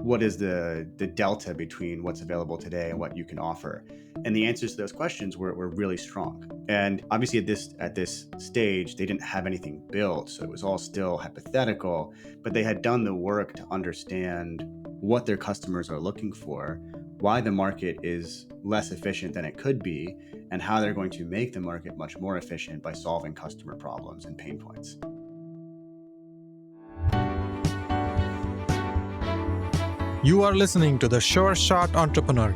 what is the delta between what's available today and what you can offer? And the answers to those questions were really strong. And obviously at this stage, they didn't have anything built, so it was all still hypothetical, but they had done the work to understand what their customers are looking for, why the market is less efficient than it could be, and how they're going to make the market much more efficient by solving customer problems and pain points. You are listening to The Sure Shot Entrepreneur,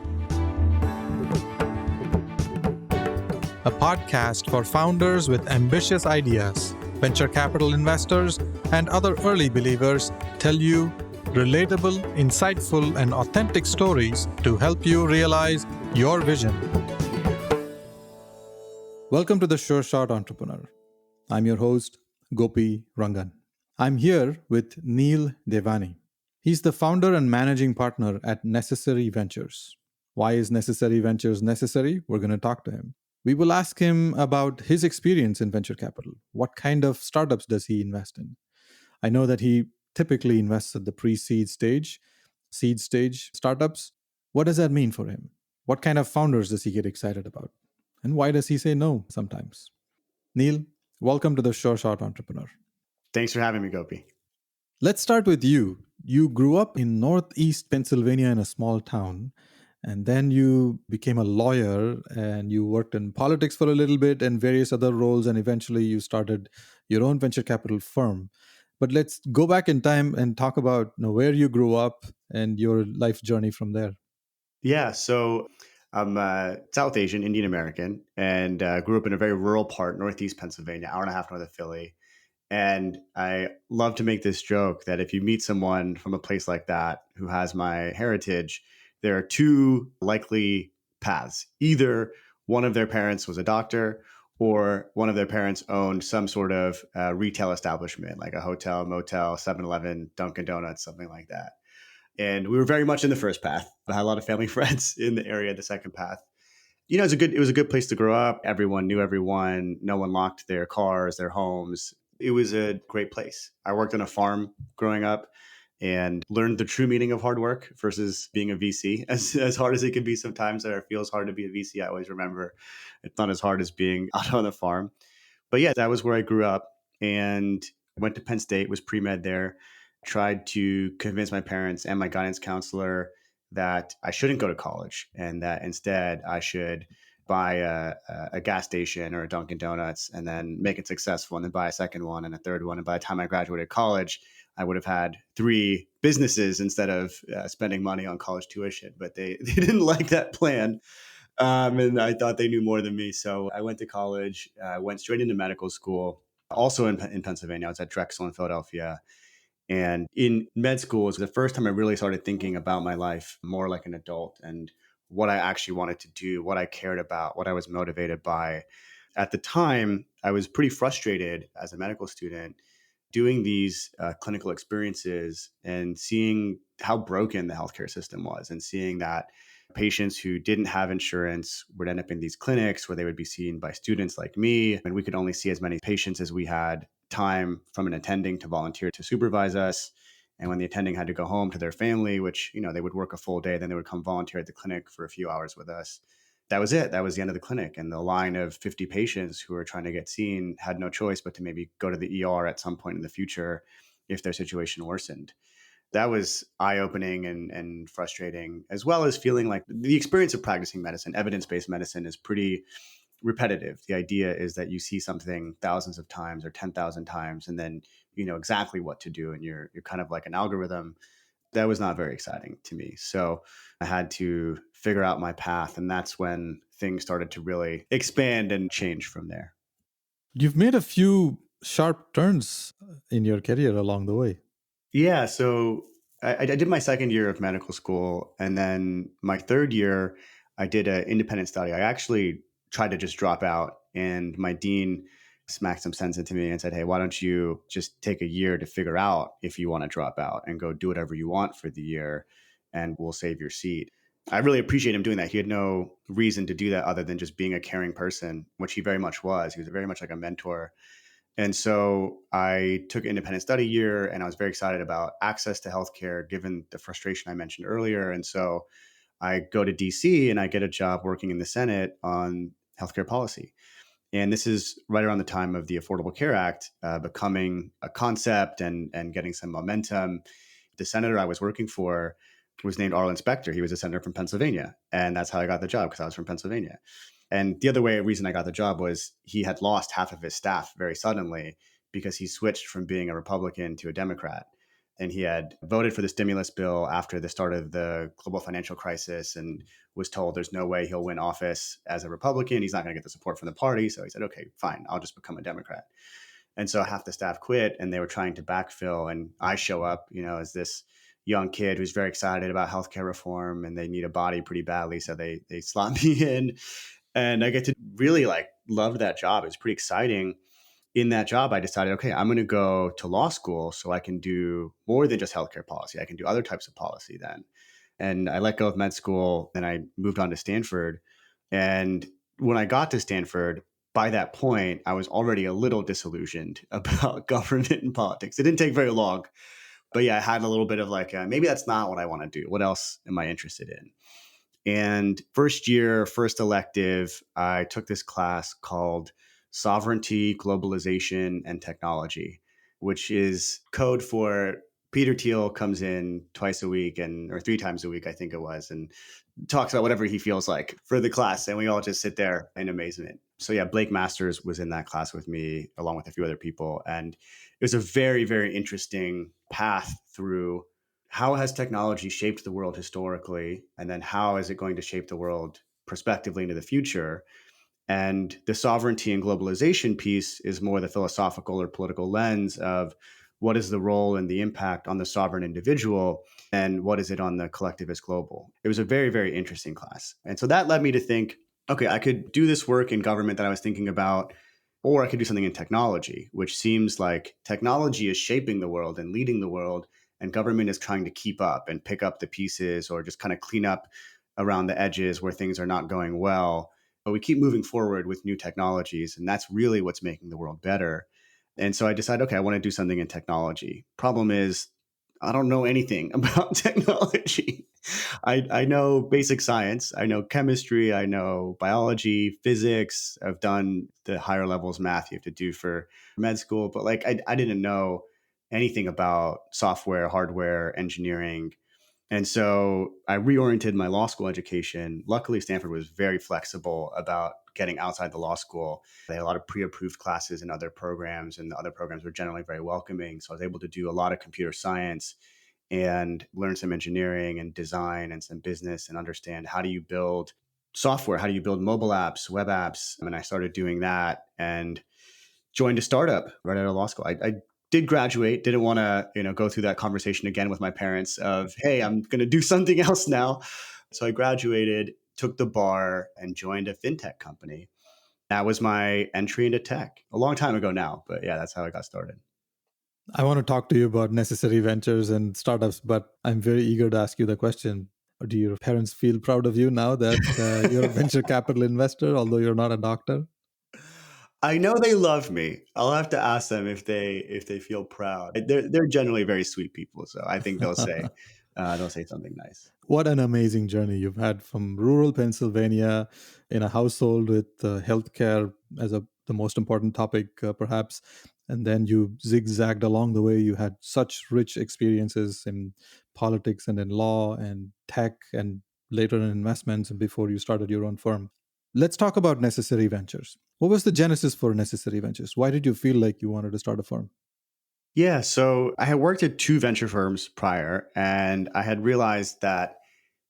a podcast for founders with ambitious ideas. Venture capital investors and other early believers tell you relatable, insightful, and authentic stories to help you realize your vision. Welcome to The Sure Shot Entrepreneur. I'm your host, Gopi Rangan. I'm here with Neil Devani. He's the founder and managing partner at Necessary Ventures. Why is Necessary Ventures necessary? We're going to talk to him. We will ask him about his experience in venture capital. What kind of startups does he invest in? I know that he typically invests at the pre-seed stage, seed stage startups. What does that mean for him? What kind of founders does he get excited about? And why does he say no sometimes? Neil, welcome to the Sure Shot Entrepreneur. Thanks for having me, Gopi. Let's start with you. You grew up in Northeast Pennsylvania in a small town, and then you became a lawyer and you worked in politics for a little bit and various other roles, and eventually you started your own venture capital firm. But let's go back in time and talk about where you grew up and your life journey from there. Yeah, so I'm South Asian, Indian American, and grew up in a very rural part, Northeast Pennsylvania, hour and a half north of Philly. And I love to make this joke that if you meet someone from a place like that who has my heritage, there are two likely paths. Either one of their parents was a doctor, or one of their parents owned some sort of retail establishment, like a hotel, motel, 7-Eleven, Dunkin' Donuts, something like that. And we were very much in the first path. I had a lot of family friends in the area, the second path. You know, it was a good place to grow up. Everyone knew everyone. No one locked their cars, their homes. It was a great place. I worked on a farm growing up and learned the true meaning of hard work versus being a VC. As hard as it can be sometimes, or it feels hard to be a VC, I always remember it's not as hard as being out on the farm. But yeah, that was where I grew up and went to Penn State, was pre-med there, tried to convince my parents and my guidance counselor that I shouldn't go to college and that instead I should buy a gas station or a Dunkin' Donuts and then make it successful and then buy a second one and a third one. And by the time I graduated college, I would have had 3 businesses instead of spending money on college tuition. But they didn't like that plan. And I thought they knew more than me. So I went to college, went straight into medical school, also in Pennsylvania. I was at Drexel in Philadelphia. And in med school was the first time I really started thinking about my life more like an adult and what I actually wanted to do, what I cared about, what I was motivated by. At the time, I was pretty frustrated as a medical student doing these clinical experiences and seeing how broken the healthcare system was and seeing that patients who didn't have insurance would end up in these clinics where they would be seen by students like me. And we could only see as many patients as we had time from an attending to volunteer to supervise us. And when the attending had to go home to their family, which, you know, they would work a full day, then they would come volunteer at the clinic for a few hours with us. That was it. That was the end of the clinic. And the line of 50 patients who were trying to get seen had no choice but to maybe go to the ER at some point in the future if their situation worsened. That was eye-opening and frustrating, as well as feeling like the experience of practicing medicine, evidence-based medicine, is pretty repetitive. The idea is that you see something thousands of times or 10,000 times, and then you know exactly what to do, and you're kind of like an algorithm. That was not very exciting to me. So I had to figure out my path, and that's when things started to really expand and change from there. You've made a few sharp turns in your career along the way. Yeah, so I did my second year of medical school, and then my third year, I did an independent study. I actually tried to just drop out, and my dean smacked some sense into me and said, "Hey, why don't you just take a year to figure out if you want to drop out and go do whatever you want for the year, and we'll save your seat." I really appreciate him doing that. He had no reason to do that other than just being a caring person, which he very much was. He was very much like a mentor. And so I took an independent study year and I was very excited about access to healthcare given the frustration I mentioned earlier. And so I go to DC and I get a job working in the Senate on healthcare policy. And this is right around the time of the Affordable Care Act becoming a concept and getting some momentum. The senator I was working for was named Arlen Specter. He was a senator from Pennsylvania. And that's how I got the job because I was from Pennsylvania. And the other reason I got the job was he had lost half of his staff very suddenly because he switched from being a Republican to a Democrat. And he had voted for the stimulus bill after the start of the global financial crisis and was told there's no way he'll win office as a Republican. He's not going to get the support from the party. So he said, okay, fine, I'll just become a Democrat. And so half the staff quit and they were trying to backfill. And I show up, as this young kid who's very excited about healthcare reform and they need a body pretty badly. So they slot me in and I get to really love that job. It's pretty exciting. In that job, I decided, okay, I'm going to go to law school so I can do more than just healthcare policy. I can do other types of policy then. And I let go of med school and I moved on to Stanford. And when I got to Stanford, by that point, I was already a little disillusioned about government and politics. It didn't take very long, but yeah, I had a little bit of maybe that's not what I want to do. What else am I interested in? And first year, first elective, I took this class called Sovereignty, Globalization, and Technology, which is code for Peter Thiel comes in twice a week or 3 times a week, I think it was, and talks about whatever he feels like for the class. And we all just sit there in amazement. So yeah, Blake Masters was in that class with me along with a few other people. And it was a very, very interesting path through how has technology shaped the world historically, and then how is it going to shape the world prospectively into the future? And the sovereignty and globalization piece is more the philosophical or political lens of what is the role and the impact on the sovereign individual and what is it on the collectivist global. It was a very, very interesting class. And so that led me to think, okay, I could do this work in government that I was thinking about, or I could do something in technology, which seems like technology is shaping the world and leading the world, and government is trying to keep up and pick up the pieces or just kind of clean up around the edges where things are not going well, but we keep moving forward with new technologies, and that's really what's making the world better. And so I decided, okay, I want to do something in technology. Problem is, I don't know anything about technology. I know basic science, I know chemistry, I know biology, physics. I've done the higher levels math you have to do for med school, but I didn't know anything about software, hardware, engineering. And so I reoriented my law school education. Luckily, Stanford was very flexible about getting outside the law school. They had a lot of pre approved classes in other programs, and the other programs were generally very welcoming. So I was able to do a lot of computer science and learn some engineering and design and some business and understand how do you build software? How do you build mobile apps, web apps? And I started doing that and joined a startup right out of law school. I did graduate, didn't want to, go through that conversation again with my parents of, hey, I'm going to do something else now. So I graduated, took the bar, and joined a fintech company. That was my entry into tech a long time ago now. But yeah, that's how I got started. I want to talk to you about necessary ventures and startups, but I'm very eager to ask you the question. Do your parents feel proud of you now that you're a venture capital investor, although you're not a doctor? I know they love me. I'll have to ask them if they feel proud. They're generally very sweet people, so I think they'll say something nice. What an amazing journey you've had from rural Pennsylvania in a household with healthcare as the most important topic, perhaps. And then you zigzagged along the way. You had such rich experiences in politics and in law and tech and later in investments and before you started your own firm. Let's talk about Necessary Ventures. What was the genesis for Necessary Ventures? Why did you feel like you wanted to start a firm? Yeah, so I had worked at two venture firms prior, and I had realized that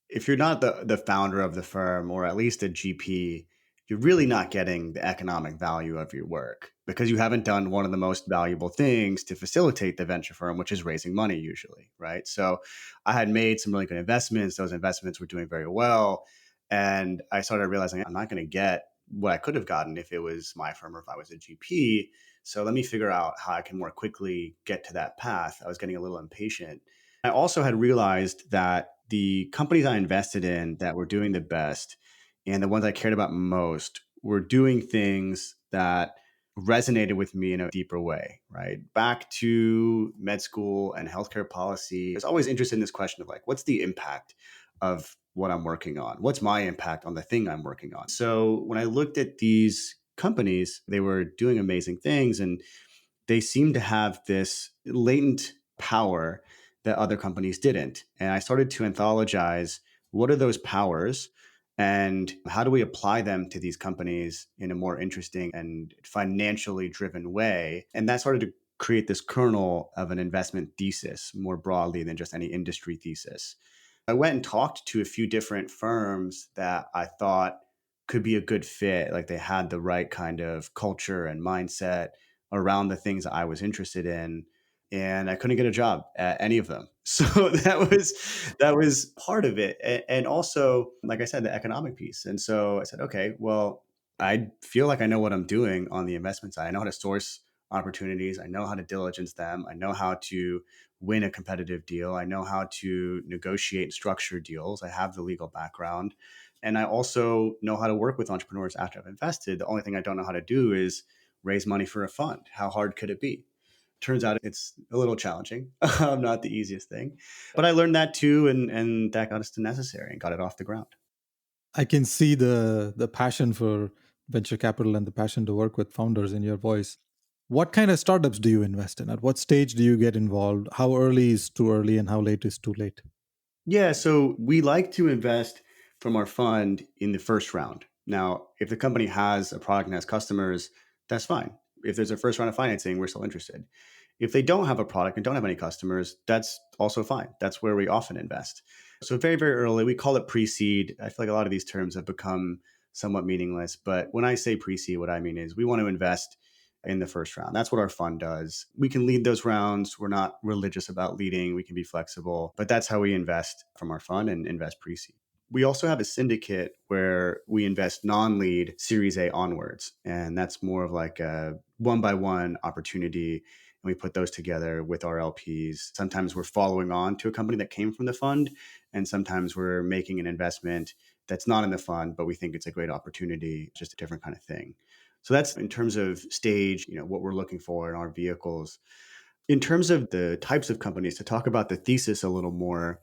if you're not the founder of the firm or at least a GP, you're really not getting the economic value of your work because you haven't done one of the most valuable things to facilitate the venture firm, which is raising money usually, right? So I had made some really good investments. Those investments were doing very well. And I started realizing I'm not going to get what I could have gotten if it was my firm or if I was a GP. So let me figure out how I can more quickly get to that path. I was getting a little impatient. I also had realized that the companies I invested in that were doing the best and the ones I cared about most were doing things that resonated with me in a deeper way, right? Back to med school and healthcare policy, I was always interested in this question of like, what's the impact of what I'm working on? What's my impact on the thing I'm working on? So when I looked at these companies, they were doing amazing things and they seemed to have this latent power that other companies didn't. And I started to anthologize what are those powers and how do we apply them to these companies in a more interesting and financially driven way. And that started to create this kernel of an investment thesis more broadly than just any industry thesis. I went and talked to a few different firms that I thought could be a good fit. Like they had the right kind of culture and mindset around the things I was interested in. And I couldn't get a job at any of them. So that was part of it. And also, like I said, the economic piece. And so I said, okay, well, I feel like I know what I'm doing on the investment side. I know how to source opportunities. I know how to diligence them. I know how to win a competitive deal. I know how to negotiate and structure deals. I have the legal background. And I also know how to work with entrepreneurs after I've invested. The only thing I don't know how to do is raise money for a fund. How hard could it be? Turns out it's a little challenging, not the easiest thing. But I learned that too, and that got us to necessary and got it off the ground. I can see the passion for venture capital and the passion to work with founders in your voice. What kind of startups do you invest in? At what stage do you get involved? How early is too early and how late is too late? Yeah, so we like to invest from our fund in the first round. Now, if the company has a product and has customers, that's fine. If there's a first round of financing, we're still interested. If they don't have a product and don't have any customers, that's also fine. That's where we often invest. So very, very early, we call it pre-seed. I feel like a lot of these terms have become somewhat meaningless. But when I say pre-seed, what I mean is we want to invest in the first round. That's what our fund does. We can lead those rounds. We're not religious about leading. We can be flexible, but that's how we invest from our fund and invest pre-seed. We also have a syndicate where we invest non-lead Series A onwards, and that's more of like a one-by-one opportunity. And we put those together with our LPs. Sometimes we're following on to a company that came from the fund, and sometimes we're making an investment that's not in the fund, but we think it's a great opportunity, just a different kind of thing. So that's in terms of stage, what we're looking for in our vehicles. In terms of the types of companies, to talk about the thesis a little more,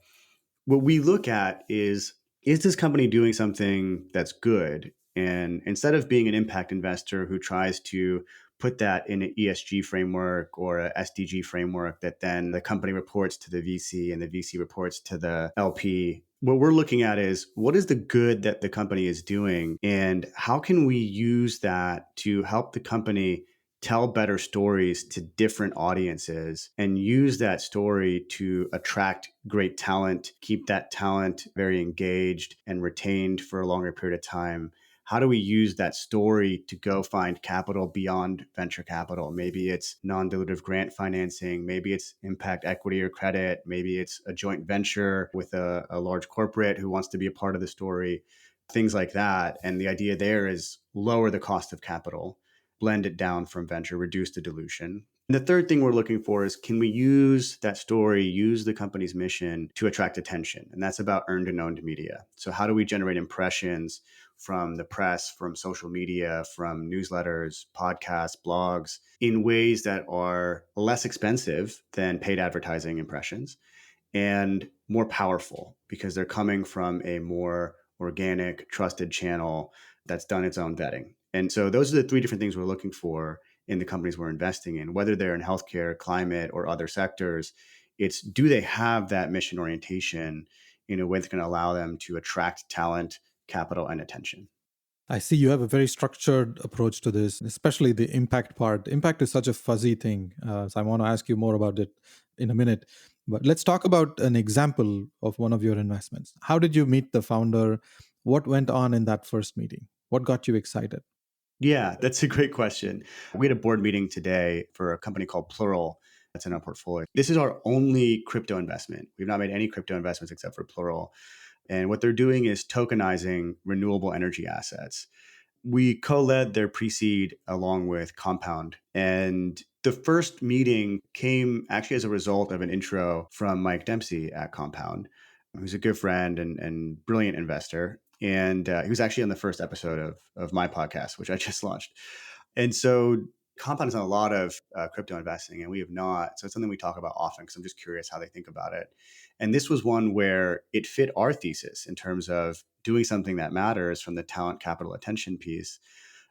what we look at is this company doing something that's good? And instead of being an impact investor who tries to put that in an ESG framework or a SDG framework that then the company reports to the VC and the VC reports to the LP, what we're looking at is what is the good that the company is doing and how can we use that to help the company tell better stories to different audiences and use that story to attract great talent, keep that talent very engaged and retained for a longer period of time. How do we use that story to go find capital beyond venture capital? Maybe it's non-dilutive grant financing, maybe it's impact equity or credit, maybe it's a joint venture with a large corporate who wants to be a part of the story, things like that. And the idea there is lower the cost of capital, blend it down from venture, reduce the dilution. And the third thing we're looking for is can we use that story, use the company's mission to attract attention? And that's about earned and owned media. So, how do we generate impressions from the press, from social media, from newsletters, podcasts, blogs in ways that are less expensive than paid advertising impressions and more powerful because they're coming from a more organic, trusted channel that's done its own vetting? And so those are the three different things we're looking for in the companies we're investing in, whether they're in healthcare, climate, or other sectors. It's do they have that mission orientation in a way that's going to allow them to attract talent, capital, and attention? I see you have a very structured approach to this, especially the impact part. Impact is such a fuzzy thing. So I want to ask you more about it in a minute. But let's talk about an example of one of your investments. How did you meet the founder? What went on in that first meeting? What got you excited? Yeah, that's a great question. We had a board meeting today for a company called Plural that's in our portfolio. This is our only crypto investment. We've not made any crypto investments except for Plural. And what they're doing is tokenizing renewable energy assets. We co-led their pre-seed along with Compound. And the first meeting came actually as a result of an intro from Mike Dempsey at Compound, who's a good friend and brilliant investor. And he was actually on the first episode of my podcast, which I just launched. And so Compound has done a lot of crypto investing, and we have not. So it's something we talk about often because I'm just curious how they think about it. And this was one where it fit our thesis in terms of doing something that matters from the talent, capital, attention piece,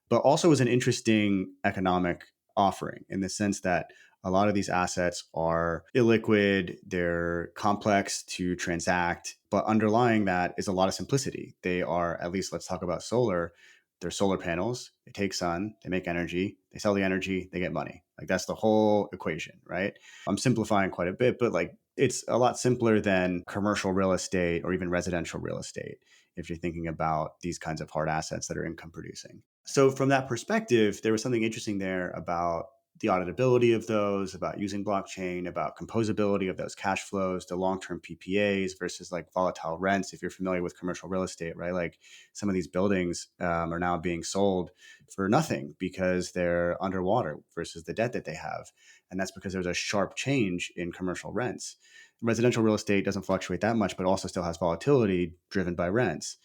but also was an interesting economic offering in the sense that a lot of these assets are illiquid, they're complex to transact, but underlying that is a lot of simplicity. They are, at least let's talk about solar, they're solar panels, they take sun, they make energy, they sell the energy, they get money. Like that's the whole equation, right? I'm simplifying quite a bit, but like it's a lot simpler than commercial real estate or even residential real estate if you're thinking about these kinds of hard assets that are income producing. So, from that perspective, there was something interesting there about the auditability of those, about using blockchain, about composability of those cash flows, the long term PPAs versus like volatile rents. If you're familiar with commercial real estate, right? Like some of these buildings are now being sold for nothing because they're underwater versus the debt that they have. And that's because there's a sharp change in commercial rents. Residential real estate doesn't fluctuate that much, but also still has volatility driven by rents.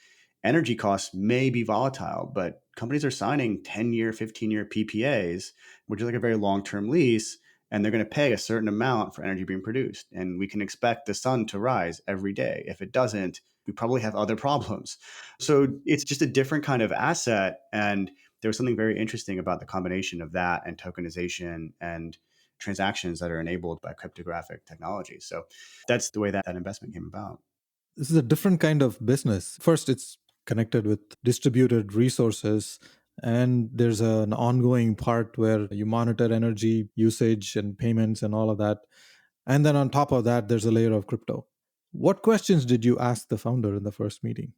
Energy costs may be volatile, but companies are signing 10-year, 15-year PPAs, which is like a very long-term lease, and they're going to pay a certain amount for energy being produced. And we can expect the sun to rise every day. If it doesn't, we probably have other problems. So it's just a different kind of asset. And there was something very interesting about the combination of that and tokenization and transactions that are enabled by cryptographic technology. So that's the way that that investment came about. This is a different kind of business. First, it's connected with distributed resources, and there's an ongoing part where you monitor energy usage and payments and all of that. And then on top of that, there's a layer of crypto. What questions did you ask the founder in the first meeting?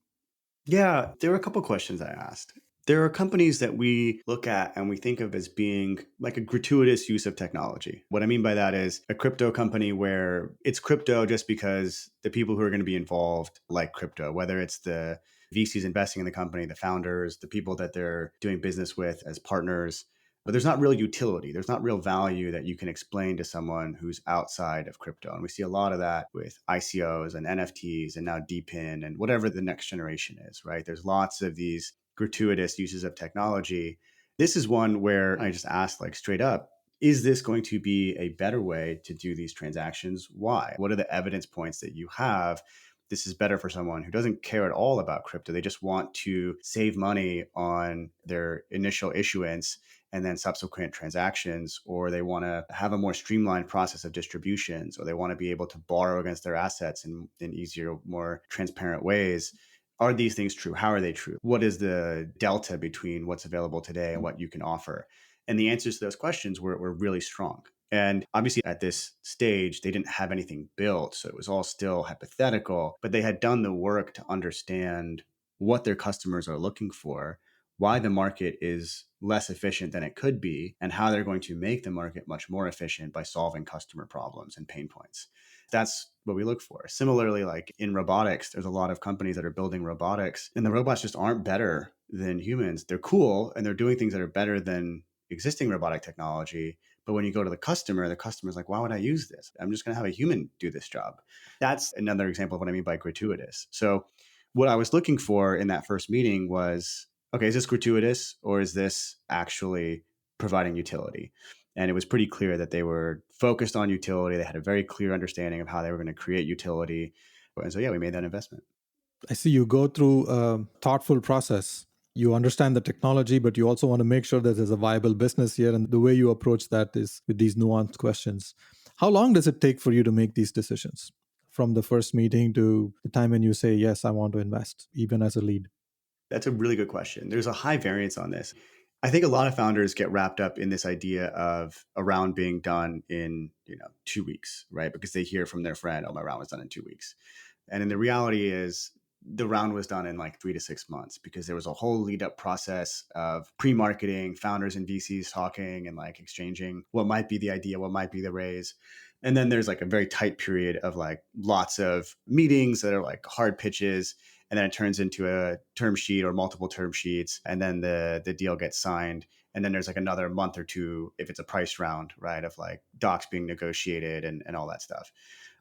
Yeah, there were a couple questions I asked. There are companies that we look at and we think of as being like a gratuitous use of technology. What I mean by that is a crypto company where it's crypto just because the people who are going to be involved like crypto, whether it's the VCs investing in the company, the founders, the people that they're doing business with as partners. But there's not real utility. There's not real value that you can explain to someone who's outside of crypto. And we see a lot of that with ICOs and NFTs and now DPIN and whatever the next generation is, right? There's lots of these gratuitous uses of technology. This is one where I just asked like straight up, is this going to be a better way to do these transactions? Why? What are the evidence points that you have? This is better for someone who doesn't care at all about crypto. They just want to save money on their initial issuance and then subsequent transactions, or they want to have a more streamlined process of distributions, or they want to be able to borrow against their assets in easier, more transparent ways. Are these things true? How are they true? What is the delta between what's available today and what you can offer? And the answers to those questions were really strong. And obviously, at this stage, they didn't have anything built. So it was all still hypothetical, but they had done the work to understand what their customers are looking for, why the market is less efficient than it could be, and how they're going to make the market much more efficient by solving customer problems and pain points. That's what we look for. Similarly, like in robotics, there's a lot of companies that are building robotics, and the robots just aren't better than humans. They're cool and they're doing things that are better than existing robotic technology. But when you go to the customer's like, why would I use this? I'm just going to have a human do this job. That's another example of what I mean by gratuitous. So, what I was looking for in that first meeting was, okay, is this gratuitous or is this actually providing utility? And it was pretty clear that they were focused on utility. They had a very clear understanding of how they were going to create utility. And so, yeah, we made that investment. I see you go through a thoughtful process. You understand the technology, but you also want to make sure that there's a viable business here. And the way you approach that is with these nuanced questions. How long does it take for you to make these decisions from the first meeting to the time when you say, yes, I want to invest, even as a lead? That's a really good question. There's a high variance on this. I think a lot of founders get wrapped up in this idea of a round being done in, 2 weeks, right? Because they hear from their friend, oh, my round was done in 2 weeks. And then the reality is the round was done in like 3 to 6 months because there was a whole lead up process of pre-marketing, founders and VCs talking and like exchanging what might be the idea, what might be the raise. And then there's like a very tight period of like lots of meetings that are like hard pitches, and then it turns into a term sheet or multiple term sheets, and then the deal gets signed. And then there's like another month or two if it's a price round, right, of like docs being negotiated and all that stuff.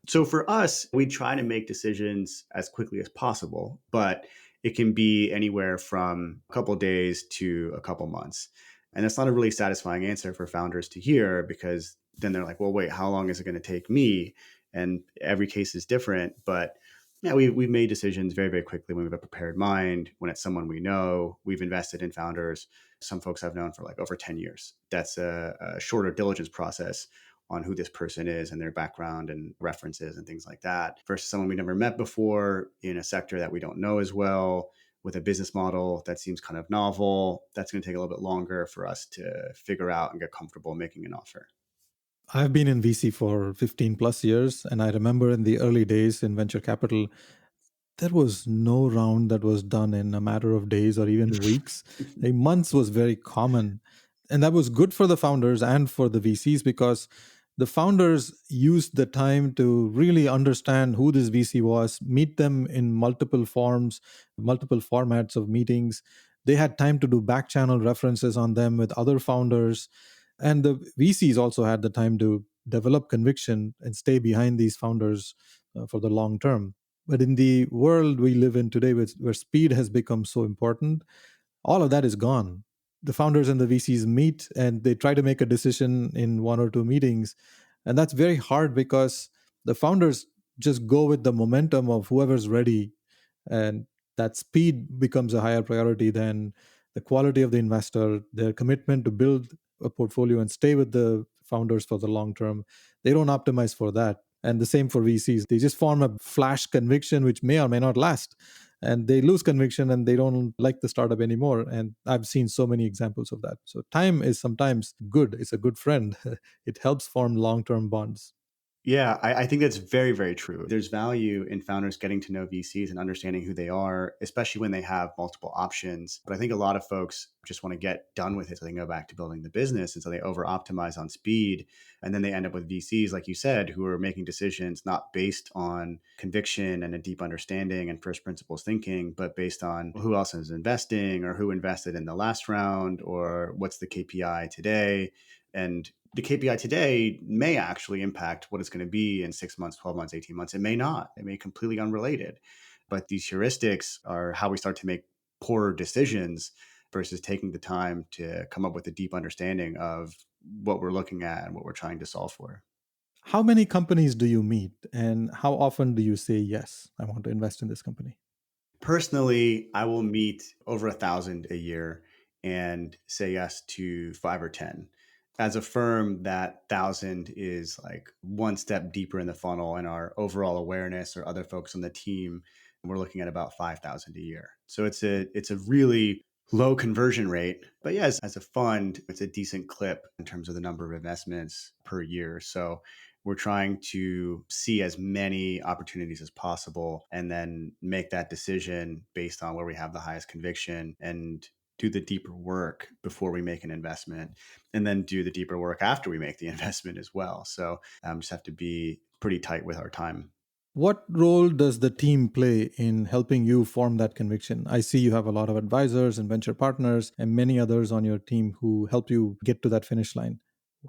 So for us, we try to make decisions as quickly as possible, but it can be anywhere from a couple days to a couple months. And that's not a really satisfying answer for founders to hear, because then they're like, well, wait, how long is it going to take me? And every case is different. But yeah, we've made decisions very, very quickly when we have a prepared mind, when it's someone we know. We've invested in founders. Some folks I've known for like over 10 years. That's a shorter diligence process on who this person is and their background and references and things like that, versus someone we never met before in a sector that we don't know as well, with a business model that seems kind of novel. That's going to take a little bit longer for us to figure out and get comfortable making an offer. I've been in VC for 15 plus years, and I remember in the early days in venture capital, there was no round that was done in a matter of days or even weeks. Like months was very common. And that was good for the founders and for the VCs because the founders used the time to really understand who this VC was, meet them in multiple forms, multiple formats of meetings. They had time to do back channel references on them with other founders. And the VCs also had the time to develop conviction and stay behind these founders for the long term. But in the world we live in today, where speed has become so important, all of that is gone. The founders and the VCs meet and they try to make a decision in one or two meetings. And that's very hard because the founders just go with the momentum of whoever's ready. And that speed becomes a higher priority than the quality of the investor, their commitment to build a portfolio and stay with the founders for the long term. They don't optimize for that. And the same for VCs. They just form a flash conviction, which may or may not last. And they lose conviction and they don't like the startup anymore. And I've seen so many examples of that. So time is sometimes good. It's a good friend. It helps form long term bonds. Yeah, I think that's very, very true. There's value in founders getting to know VCs and understanding who they are, especially when they have multiple options. But I think a lot of folks just want to get done with it so they can go back to building the business. And so they over optimize on speed. And then they end up with VCs, like you said, who are making decisions not based on conviction and a deep understanding and first principles thinking, but based on who else is investing or who invested in the last round or what's the KPI today. And the KPI today may actually impact what it's going to be in 6 months, 12 months, 18 months. It may not. It may be completely unrelated. But these heuristics are how we start to make poorer decisions versus taking the time to come up with a deep understanding of what we're looking at and what we're trying to solve for. How many companies do you meet and how often do you say, yes, I want to invest in this company? Personally, I will meet over 1,000 a year and say yes to 5 or 10. As a firm, that 1,000 is like one step deeper in the funnel in our overall awareness or other folks on the team. We're looking at about 5,000 a year. So it's a really low conversion rate. But yes, as a fund, it's a decent clip in terms of the number of investments per year. So we're trying to see as many opportunities as possible and then make that decision based on where we have the highest conviction and do the deeper work before we make an investment and then do the deeper work after we make the investment as well. So just have to be pretty tight with our time. What role does the team play in helping you form that conviction? I see you have a lot of advisors and venture partners and many others on your team who help you get to that finish line.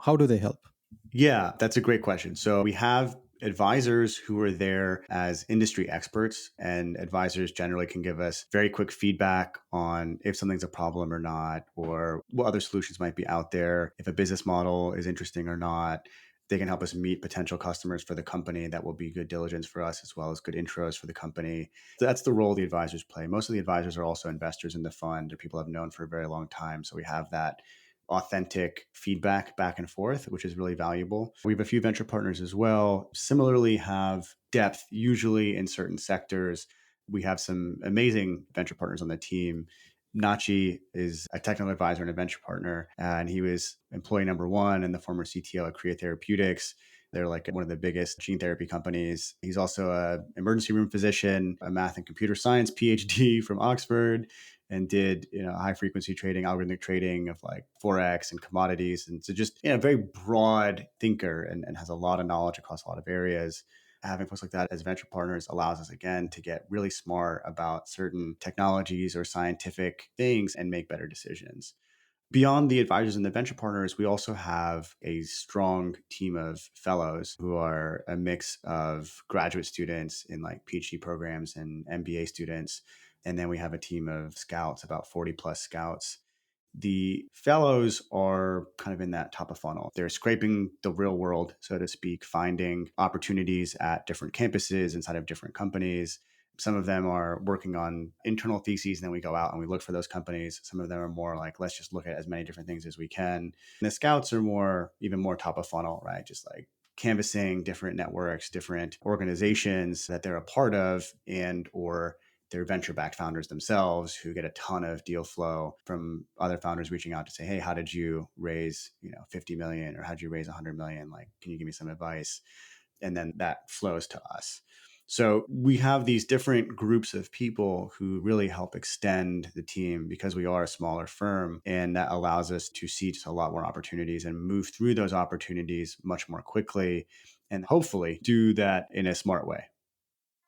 How do they help? Yeah, that's a great question. So we have advisors who are there as industry experts, and advisors generally can give us very quick feedback on if something's a problem or not, or what other solutions might be out there, if a business model is interesting or not. They can help us meet potential customers for the company that will be good diligence for us, as well as good intros for the company. So that's the role the advisors play. Most of the advisors are also investors in the fund or people I've known for a very long time. So we have that authentic feedback back and forth, which is really valuable. We have a few venture partners as well, similarly have depth usually in certain sectors. We have some amazing venture partners on the team. Nachi is a technical advisor and a venture partner, and he was employee number one and the former CTO at Create Therapeutics. They're like one of the biggest gene therapy companies. He's also an emergency room physician, a math and computer science PhD from Oxford, and did high frequency trading, algorithmic trading of like forex and commodities, and so just very broad thinker and has a lot of knowledge across a lot of areas. Having folks like that as venture partners allows us again to get really smart about certain technologies or scientific things and make better decisions. Beyond the advisors and the venture partners, we also have a strong team of fellows who are a mix of graduate students in like PhD programs and MBA students. And then we have a team of scouts, about 40 plus scouts. The fellows are kind of in that top of funnel. They're scraping the real world, so to speak, finding opportunities at different campuses inside of different companies. Some of them are working on internal theses, and then we go out and we look for those companies. Some of them are more like, let's just look at as many different things as we can. And the scouts are more, even more top of funnel, right? Just like canvassing different networks, different organizations that they're a part of, and or they're venture-backed founders themselves who get a ton of deal flow from other founders reaching out to say, "Hey, how did you raise, 50 million, or how did you raise 100 million? Like, can you give me some advice?" And then that flows to us. So we have these different groups of people who really help extend the team because we are a smaller firm, and that allows us to see just a lot more opportunities and move through those opportunities much more quickly and hopefully do that in a smart way.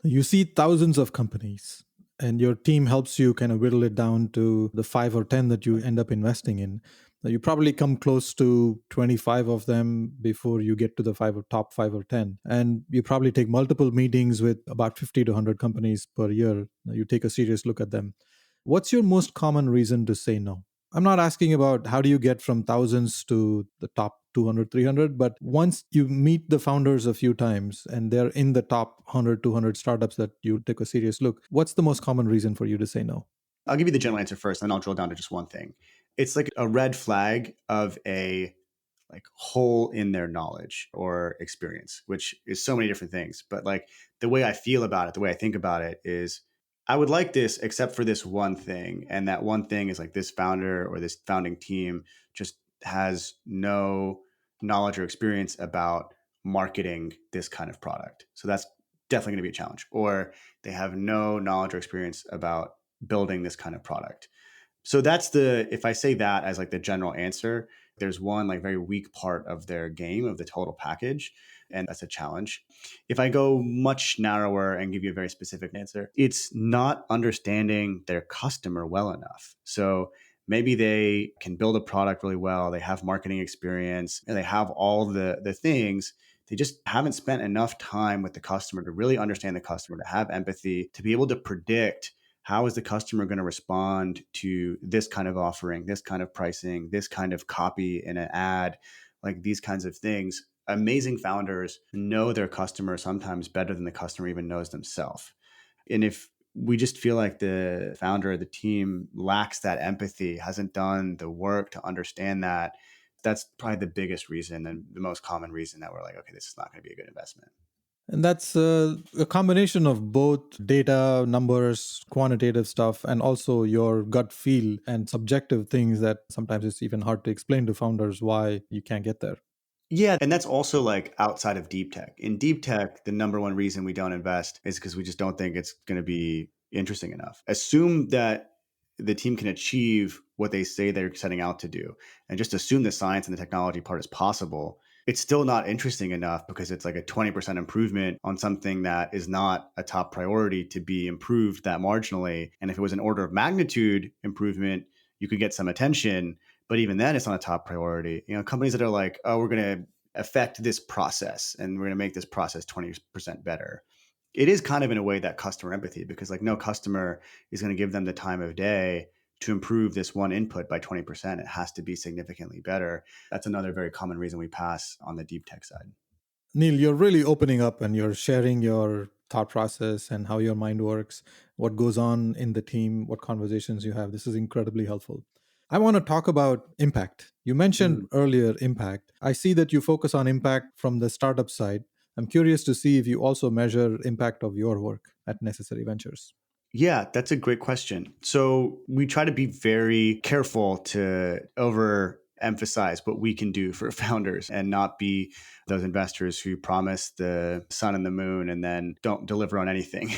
You see thousands of companies, and your team helps you kind of whittle it down to the 5 or 10 that you end up investing in. Now, you probably come close to 25 of them before you get to the top 5 or 10. And you probably take multiple meetings with about 50 to 100 companies per year. Now, you take a serious look at them. What's your most common reason to say no? I'm not asking about how do you get from thousands to the top 200, 300, but once you meet the founders a few times and they're in the top 100, 200 startups that you take a serious look, what's the most common reason for you to say no? I'll give you the general answer first, and then I'll drill down to just one thing. It's like a red flag of a like hole in their knowledge or experience, which is so many different things. But like the way I feel about it, the way I think about it is I would like this except for this one thing. And that one thing is like this founder or this founding team just has no knowledge or experience about marketing this kind of product. So that's definitely going to be a challenge. Or they have no knowledge or experience about building this kind of product. So that's if I say that as like the general answer, there's one like very weak part of their game of the total package. And that's a challenge. If I go much narrower and give you a very specific answer, it's not understanding their customer well enough. So maybe they can build a product really well, they have marketing experience, and they have all the things. They just haven't spent enough time with the customer to really understand the customer, to have empathy, to be able to predict how is the customer going to respond to this kind of offering, this kind of pricing, this kind of copy in an ad, like these kinds of things. Amazing founders know their customer sometimes better than the customer even knows themselves. And if we just feel like the founder or the team lacks that empathy, hasn't done the work to understand that, that's probably the biggest reason and the most common reason that we're like, okay, this is not going to be a good investment. And that's a combination of both data, numbers, quantitative stuff, and also your gut feel and subjective things that sometimes it's even hard to explain to founders why you can't get there. Yeah, and that's also like outside of deep tech. In deep tech, the number one reason we don't invest is because we just don't think it's going to be interesting enough. Assume that the team can achieve what they say they're setting out to do, and just assume the science and the technology part is possible. It's still not interesting enough because it's like a 20% improvement on something that is not a top priority to be improved that marginally. And if it was an order of magnitude improvement, you could get some attention, but even then, it's not a top priority. Companies that are like, "Oh, we're going to affect this process and we're going to make this process 20% better." It is kind of in a way that customer empathy, because like no customer is going to give them the time of day to improve this one input by 20%. It has to be significantly better. That's another very common reason we pass on the deep tech side. Neil, you're really opening up and you're sharing your thought process and how your mind works, what goes on in the team, what conversations you have. This is incredibly helpful. I want to talk about impact. You mentioned Mhm. earlier impact. I see that you focus on impact from the startup side. I'm curious to see if you also measure impact of your work at Necessary Ventures. Yeah, that's a great question. So we try to be very careful to overemphasize what we can do for founders and not be those investors who promise the sun and the moon and then don't deliver on anything.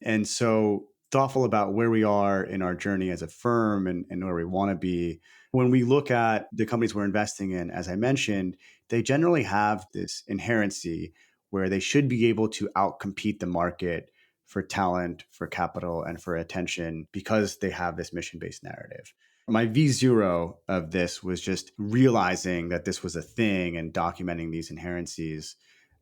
And so thoughtful about where we are in our journey as a firm and where we want to be. When we look at the companies we're investing in, as I mentioned, they generally have this inherency where they should be able to outcompete the market for talent, for capital, and for attention because they have this mission based narrative. My V0 of this was just realizing that this was a thing and documenting these inherencies.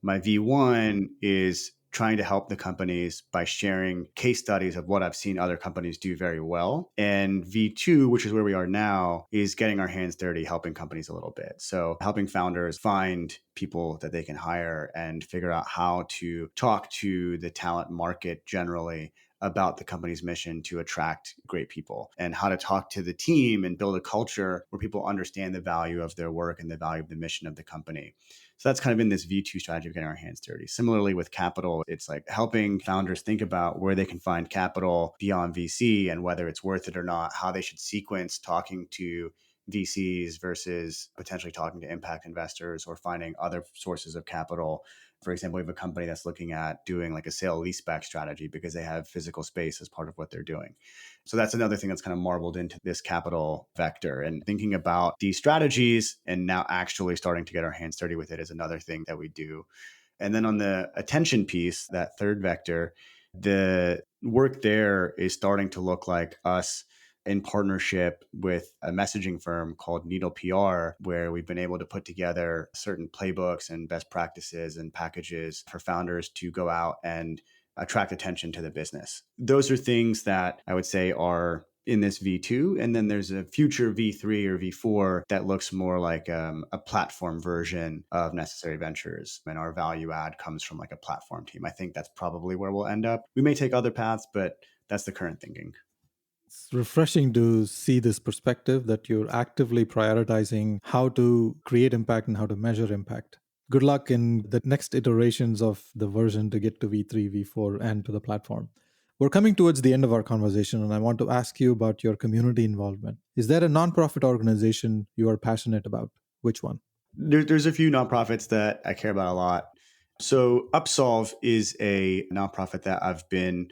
My V1 is trying to help the companies by sharing case studies of what I've seen other companies do very well. And V2, which is where we are now, is getting our hands dirty, helping companies a little bit. So helping founders find people that they can hire and figure out how to talk to the talent market generally about the company's mission to attract great people, and how to talk to the team and build a culture where people understand the value of their work and the value of the mission of the company. So that's kind of in this V2 strategy of getting our hands dirty. Similarly with capital, it's like helping founders think about where they can find capital beyond VC and whether it's worth it or not, how they should sequence talking to VCs versus potentially talking to impact investors or finding other sources of capital. For example, we have a company that's looking at doing like a sale leaseback strategy because they have physical space as part of what they're doing. So that's another thing that's kind of marbled into this capital vector. And thinking about these strategies and now actually starting to get our hands dirty with it is another thing that we do. And then on the attention piece, that third vector, the work there is starting to look like us in partnership with a messaging firm called Needle PR, where we've been able to put together certain playbooks and best practices and packages for founders to go out and attract attention to the business. Those are things that I would say are in this V2. And then there's a future V3 or V4 that looks more like a platform version of Necessary Ventures. And our value add comes from like a platform team. I think that's probably where we'll end up. We may take other paths, but that's the current thinking. It's refreshing to see this perspective that you're actively prioritizing how to create impact and how to measure impact. Good luck in the next iterations of the version to get to V3, V4, and to the platform. We're coming towards the end of our conversation, and I want to ask you about your community involvement. Is there a nonprofit organization you are passionate about? Which one? There's a few nonprofits that I care about a lot. So Upsolve is a nonprofit that I've been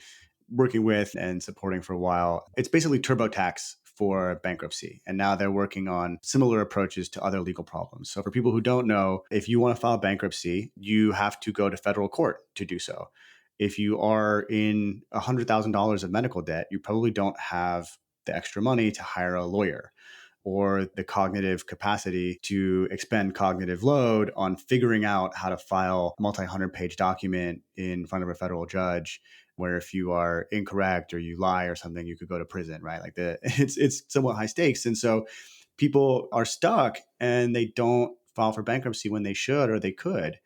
working with and supporting for a while. It's basically TurboTax for bankruptcy. And now they're working on similar approaches to other legal problems. So for people who don't know, if you want to file bankruptcy, you have to go to federal court to do so. If you are in $100,000 of medical debt, you probably don't have the extra money to hire a lawyer or the cognitive capacity to expend cognitive load on figuring out how to file a multi-100-page document in front of a federal judge, where if you are incorrect or you lie or something, you could go to prison, right? Like it's somewhat high stakes. And so people are stuck and they don't file for bankruptcy when they should or they could.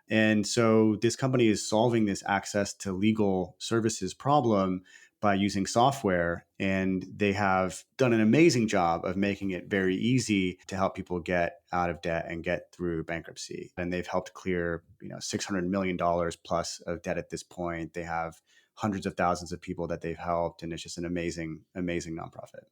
And so this company is solving this access to legal services problem by using software. And they have done an amazing job of making it very easy to help people get out of debt and get through bankruptcy. And they've helped clear, $600 million plus of debt at this point. They have hundreds of thousands of people that they've helped. And it's just an amazing, amazing nonprofit.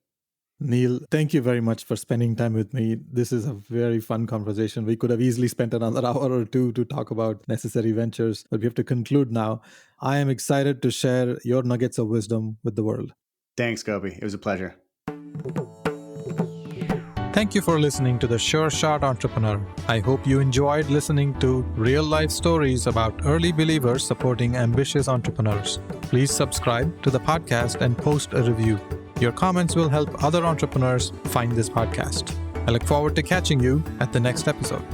Neil, thank you very much for spending time with me. This is a very fun conversation. We could have easily spent another hour or two to talk about Necessary Ventures, but we have to conclude now. I am excited to share your nuggets of wisdom with the world. Thanks, Gopi. It was a pleasure. Thank you for listening to The Sure Shot Entrepreneur. I hope you enjoyed listening to real-life stories about early believers supporting ambitious entrepreneurs. Please subscribe to the podcast and post a review. Your comments will help other entrepreneurs find this podcast. I look forward to catching you at the next episode.